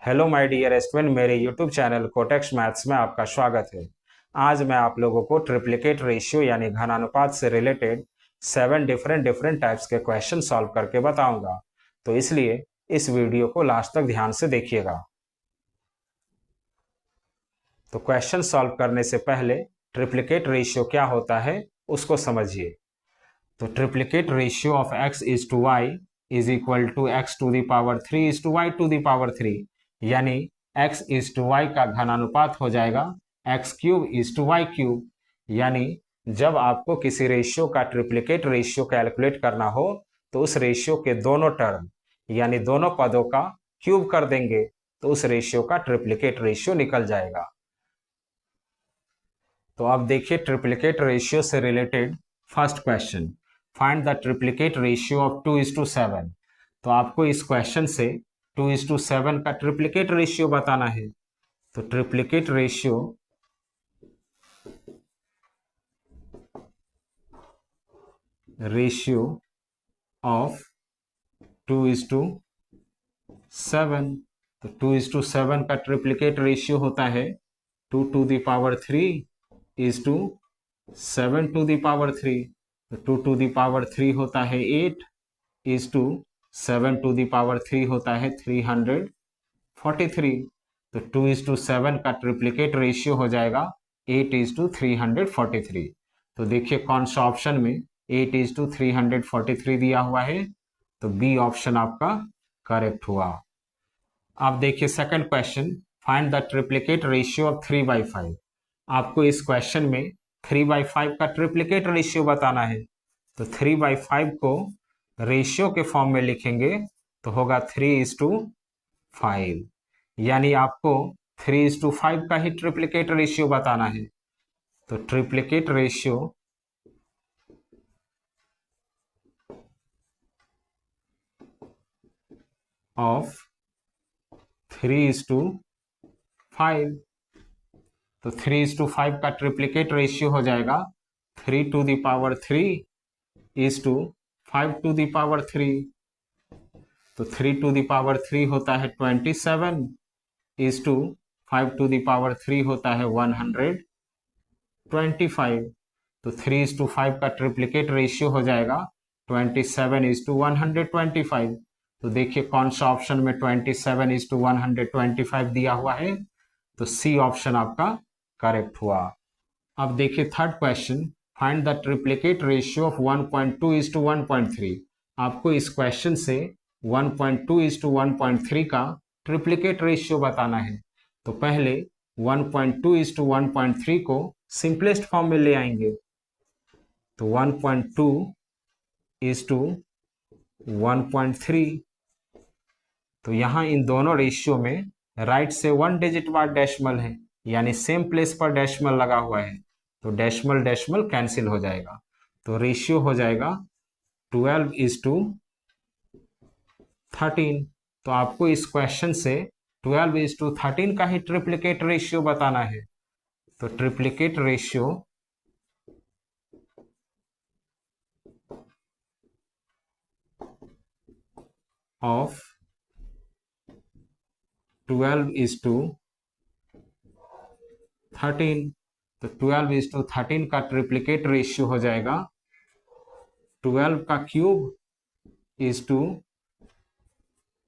Hello my dear student, मेरे YouTube channel cortex maths में आपका स्वागत है। आज मैं आप लोगों को ट्रिप्लिकेट रेशियो यानी घनानुपात से रिलेटेड 7 डिफरेंट टाइप्स के क्वेश्चन सॉल्व करके बताऊंगा। तो इसलिए इस वीडियो को लास्ट तक ध्यान से देखिएगा। तो क्वेश्चन सॉल्व करने से पहले ट्रिप्लिकेट रेशियो क्या होता है उसको समझिए। तो triplicate ratio of x is to y is equal to x to the power 3 is to y to the power 3, यानी x इज टू वाई का घनानुपात हो जाएगा x cube is to y cube. यानी जब आपको किसी रेशियो का triplicate ratio calculate करना हो तो उस रेशियो के दोनों टर्म यानी दोनों पदों का क्यूब कर देंगे तो उस रेशियो का ट्रिप्लिकेट रेशियो निकल जाएगा। तो अब देखिए ट्रिप्लिकेट रेशियो से related first question, find the triplicate ratio of 2:7। तो आपको इस क्वेश्चन से 2:7 का ट्रिप्लिकेट रेशियो बताना है। तो ट्रिप्लिकेट रेशियो ऑफ 2:7, तो 2:7 का ट्रिप्लिकेट रेशियो होता है 2 to the power 3 is to 7 to the power 3। तो 2 टू द पावर 3 होता है 8 is to 7 to the power 3 होता है 343। तो 2:7 का ट्रिप्लिकेट रेशियो हो जाएगा 8:343। तो देखिए कौन सा ऑप्शन में 8:343 दिया हुआ है, तो बी ऑप्शन आपका करेक्ट हुआ। अब देखिए second question, find the triplicate ratio of 3/5। आपको इस क्वेश्चन में 3/5 का ट्रिप्लिकेट रेशियो बताना है। तो 3/5 को रेशियो के फॉर्म में लिखेंगे तो होगा 3:5, यानी आपको 3:5 का ही ट्रिप्लिकेट रेशियो बताना है। तो ट्रिप्लिकेट रेशियो ऑफ 3:5, तो 3:5 का ट्रिप्लिकेट रेशियो हो जाएगा 3 to the power 3 is to 5 to the power 3। तो 3 टू द पावर 3 होता है 27 is to 5 to the power 3 होता है 125। तो 3:5 का ट्रिप्लिकेट रेशियो हो जाएगा 27:125। तो देखिए कौन सा ऑप्शन में 27:125 दिया हुआ है, तो सी ऑप्शन आपका करेक्ट हुआ। अब देखिए third question, find the triplicate ratio of 1.2:1.3। आपको इस क्वेश्चन से 1.2:1.3 का ट्रिप्लिकेट रेशियो बताना है। तो पहले 1.2:1.3 को सिंपलेस्ट फॉर्म में ले आएंगे। तो 1.2:1.3, तो यहां इन दोनों रेशियो में राइट से 1 डिजिट बाद डेसिमल है, यानी सेम प्लेस पर डेसिमल लगा हुआ है, तो डेसिमल डेसिमल कैंसिल हो जाएगा। तो रेशियो हो जाएगा 12:13। तो आपको इस क्वेश्चन से 12:13 का ही ट्रिप्लिकेट रेशियो बताना है। तो ट्रिप्लिकेट रेशियो ऑफ 12:13, तो 12:13 का ट्रिप्लिकेट रेशियो हो जाएगा 12 का क्यूब इज टू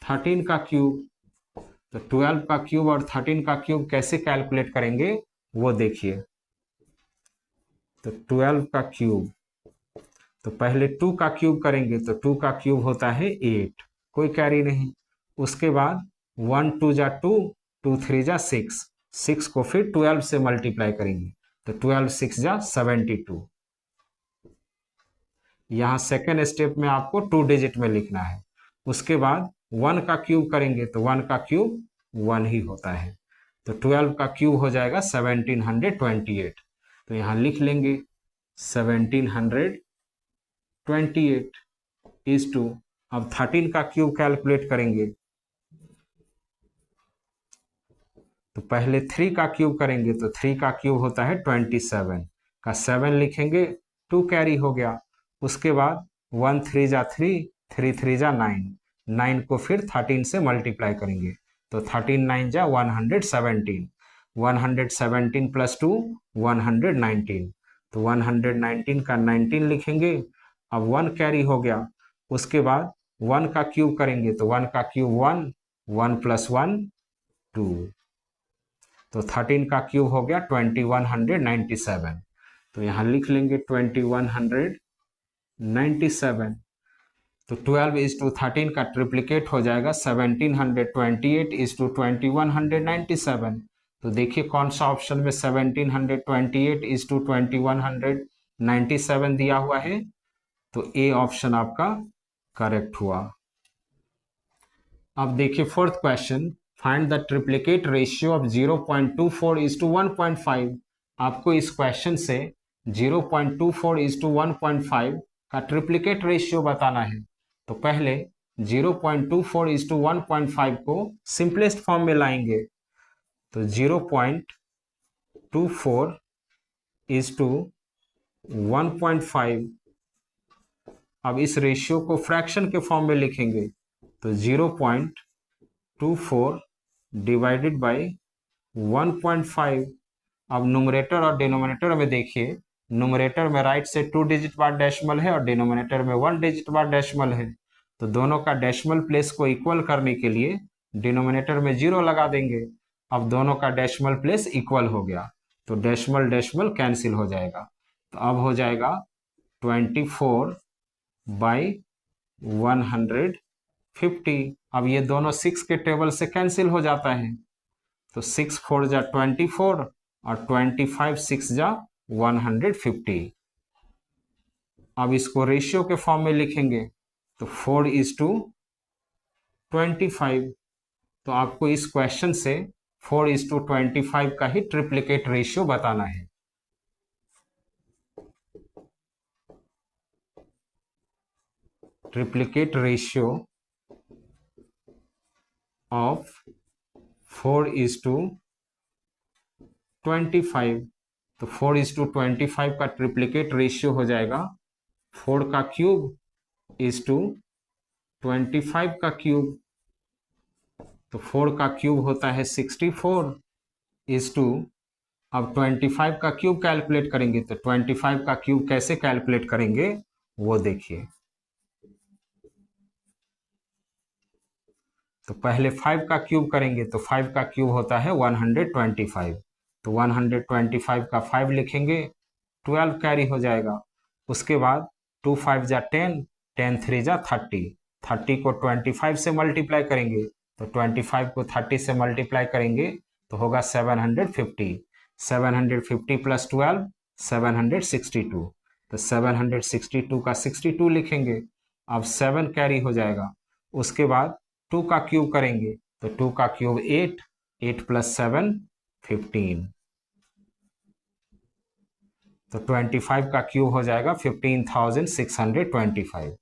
13 का क्यूब। तो 12 का क्यूब और 13 का क्यूब कैसे कैलकुलेट करेंगे वो देखिए। तो 12 का क्यूब, तो पहले 2 का क्यूब करेंगे तो 2 का क्यूब होता है 8, कोई कैरी नहीं। उसके बाद 1 2 जा 2, 2 3 जा 6, 6 को फिर 12 से मल्टीप्लाई करेंगे तो 12 6 जा 72। यहाँ सेकेंड स्टेप में आपको 2 डिजिट में लिखना है। उसके बाद 1 का क्यूब करेंगे तो 1 का क्यूब 1 ही होता है। तो 12 का क्यूब हो जाएगा 1728। तो यहाँ लिख लेंगे 1728 इज टू, अब 13 का क्यूब कैलकुलेट करेंगे तो पहले 3 का क्यूब करेंगे तो 3 का क्यूब होता है 27 का 7 लिखेंगे, 2 कैरी हो गया। उसके बाद 1 3 जा 3, 3 3 जा 9, 9 को फिर 13 से मल्टीप्लाई करेंगे तो 13 9 जा 117, 117 प्लस 2 119, तो 119 का 19 लिखेंगे। अब 1 कैरी हो गया, उसके बाद 1 का क्यूब करेंगे तो 1 का क्यूब 1, 1 प्लस 1 2, तो 13 का क्यूब हो गया 2197, तो यहाँ लिख लेंगे 2197। तो 12 इज टू 13 का ट्रिप्लीकेट हो जाएगा 1728 इज टू 2197। तो देखिए कौन सा ऑप्शन में 1728 इज टू 2197 दिया हुआ है, तो ए ऑप्शन आपका करेक्ट हुआ। अब देखिए fourth question, find the triplicate ratio of 0.24 is to 1.5। आपको इस क्वेश्चन से 0.24 इज टू 1.5 का ट्रिप्लीकेट रेशियो बताना है। तो पहले 0.24 इज टू 1.5 को सिंपलेस्ट फॉर्म में लाएंगे, तो 0.24 इज टू 1.5। अब इस रेशियो को फ्रैक्शन के फॉर्म में लिखेंगे, तो 0.24 डिवाइडेड बाई 1.5। अब नुमरेटर और डिनोमिनेटर में देखिए, नुमरेटर में राइट से 2 डिजिट बाद डेसिमल है और डिनोमिनेटर में 1 डिजिट बाद डेसिमल है, तो दोनों का डेसिमल प्लेस को इक्वल करने के लिए डिनोमिनेटर में 0 लगा देंगे। अब दोनों का डेसिमल प्लेस इक्वल हो गया, तो डेसिमल डेसिमल कैंसिल हो जाएगा, तो अब हो जाएगा 24 बाई 150। अब ये दोनों 6 के टेबल से कैंसिल हो जाता है, तो 6 4 जा 24 और 25 6 जा 150। अब इसको रेशियो के फॉर्म में लिखेंगे, तो 4 इज टू 25। तो आपको इस क्वेश्चन से 4 इज टू 25 का ही ट्रिप्लीकेट रेशियो बताना है। Triplicate ratio of 4 is to 25, तो 4 इज टू 25 का ट्रिप्लीकेट रेशियो हो जाएगा 4 का क्यूब इज टू 25 का क्यूब, तो 4 का क्यूब होता है 64 इज टू, अब 25 का क्यूब कैलकुलेट करेंगे, तो 25 का क्यूब कैसे कैलकुलेट करेंगे वो देखिए। तो पहले 5 का क्यूब करेंगे, तो 5 का क्यूब होता है 125, तो 125 का 5 लिखेंगे, 12 कैरी हो जाएगा। उसके बाद 2 5 जा 10, 10 3 जा 30, 30 को 25 से मल्टीप्लाई करेंगे, तो 25 को 30 से मल्टीप्लाई करेंगे तो होगा 750, 750 प्लस 12 762, तो 762 का 62 लिखेंगे। अब 7 कैरी हो जाएगा, उसके बाद 2 का क्यूब करेंगे, तो 2 का क्यूब 8, 8 प्लस 7 15, तो 25 का क्यूब हो जाएगा 15,625,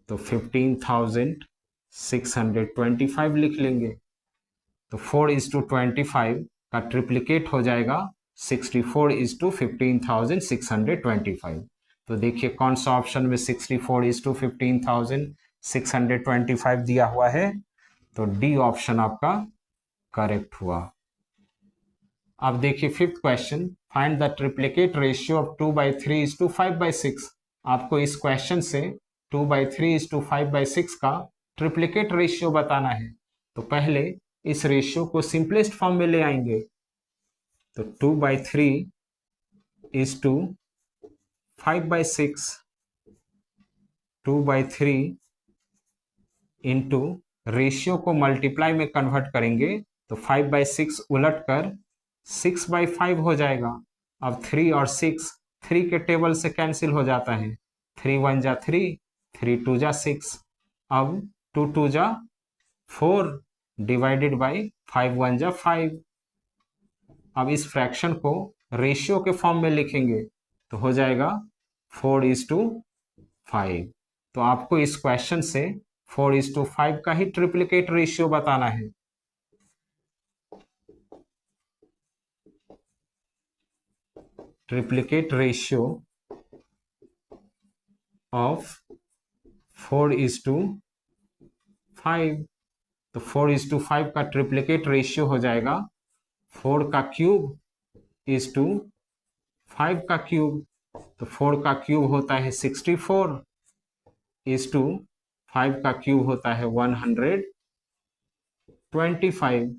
तो 15,625 लिख लेंगे। तो 4 इज टू 25 का ट्रिप्लीकेट हो जाएगा 64 इज टू 15,625। तो देखिए कौन सा ऑप्शन में 64 इज टू 15,625 दिया हुआ है, तो डी ऑप्शन आपका करेक्ट हुआ। अब देखिए fifth question, find the triplicate ratio of 2/3 is to 5/6। आपको इस क्वेश्चन से 2/3 इज टू 5/6 का ट्रिप्लीकेट रेशियो बताना है। तो पहले इस रेशियो को सिंपलेस्ट फॉर्म में ले आएंगे, तो 2/3 इज टू 5/6, 2/3 इंटू रेशियो को मल्टीप्लाई में कन्वर्ट करेंगे, तो 5/6 उलट कर 6/5 हो जाएगा। अब 3 और 6 3 के टेबल से कैंसिल हो जाता है, 3 1 जा 3, 3 2 जा 6, अब 2 2 जा 4 डिवाइडेड बाई 5 1 जा 5। अब इस फ्रैक्शन को रेशियो के फॉर्म में लिखेंगे, तो हो जाएगा 4 इज टू 5। तो आपको इस क्वेश्चन से 4 इज टू 5 का ही ट्रिप्लीकेट रेशियो बताना है। Triplicate ratio of 4 is to 5, तो 4:5 का ट्रिप्लिकेट रेशियो हो जाएगा 4 का क्यूब इज टू 5 का क्यूब। तो 4 का क्यूब होता है 64 इज टू 5 का क्यूब होता है 125।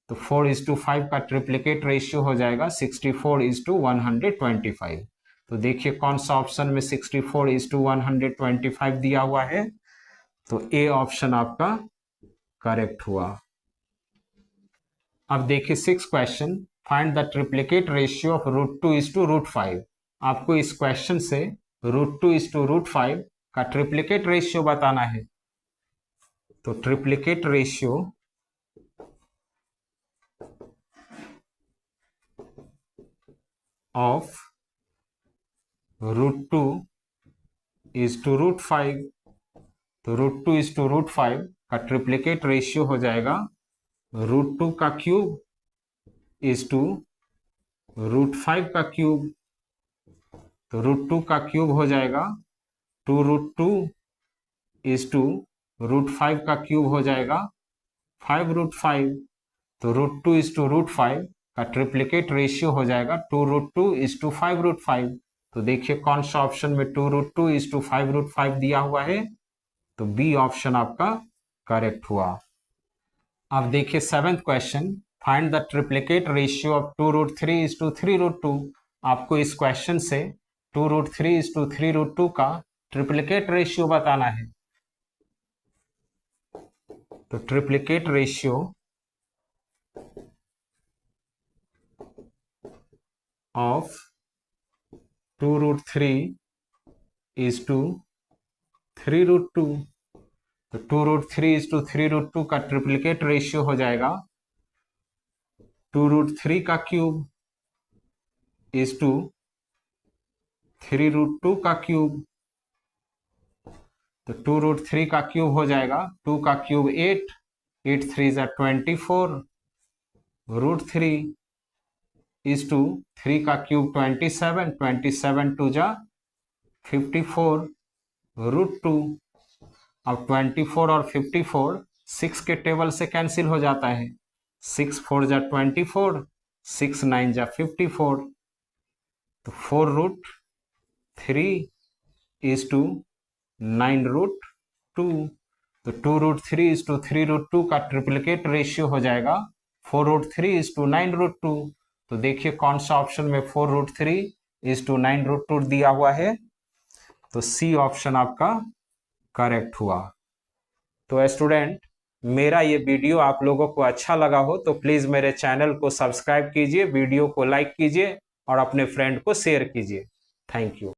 तो 4:5 का ट्रिप्लिकेट रेशियो हो जाएगा 64:125। तो देखिए कौन सा ऑप्शन में 64:125 दिया हुआ है, तो ए ऑप्शन आपका करेक्ट हुआ। अब देखिए 6 question, find the triplicate ratio of √2:5। आपको इस क्वेश्चन से √2:5 का ट्रिप्लिकेट रेशियो बताना है। तो ट्रिप्लिकेट रेशियो ऑफ √2:5, तो √2:5 का ट्रिप्लिकेट रेशियो हो जाएगा √2 का क्यूब इज टू √5 का क्यूब। तो √2 का क्यूब हो जाएगा 2√2 इज टू √5 का क्यूब हो जाएगा 5√5। तो √2:5 का ट्रिप्लिकेट रेशियो हो जाएगा 2√2:5√5। तो देखिए कौन सा ऑप्शन में 2√2:5√5 दिया हुआ है, तो बी ऑप्शन आपका करेक्ट हुआ। अब देखिए 7th question, find the triplicate ratio of 2√3:3√2। आपको इस क्वेश्चन से 2√3:3√2 का ट्रिप्लिकेट रेशियो बताना है। तो ट्रिप्लिकेट रेशियो ऑफ 2√3:3√2, तो 2√3:3√2 का ट्रिप्लिकेट रेशियो हो जाएगा 2√3 का क्यूब इज टू 3√2 का क्यूब। तो 2√3 का क्यूब हो जाएगा 2 का क्यूब 8, 8 3 = 24, √3 इज टू 3 का क्यूब 27, 27 2 = 54, √2। अब 24 और 54 6 के टेबल से कैंसिल हो जाता है, 6 4 = 24, 6 9 = 54। तो 4√3 इज टू 9√2। तो 2√3:3√2 का ट्रिप्लिकेट रेशियो हो जाएगा 4√3:9√2। तो देखिए कौन सा ऑप्शन में 4√3:9√2 दिया हुआ है, तो सी ऑप्शन आपका करेक्ट हुआ। तो स्टूडेंट, मेरा ये वीडियो आप लोगों को अच्छा लगा हो तो प्लीज मेरे चैनल को सब्सक्राइब कीजिए, वीडियो को लाइक कीजिए और अपने फ्रेंड को शेयर कीजिए। Thank you.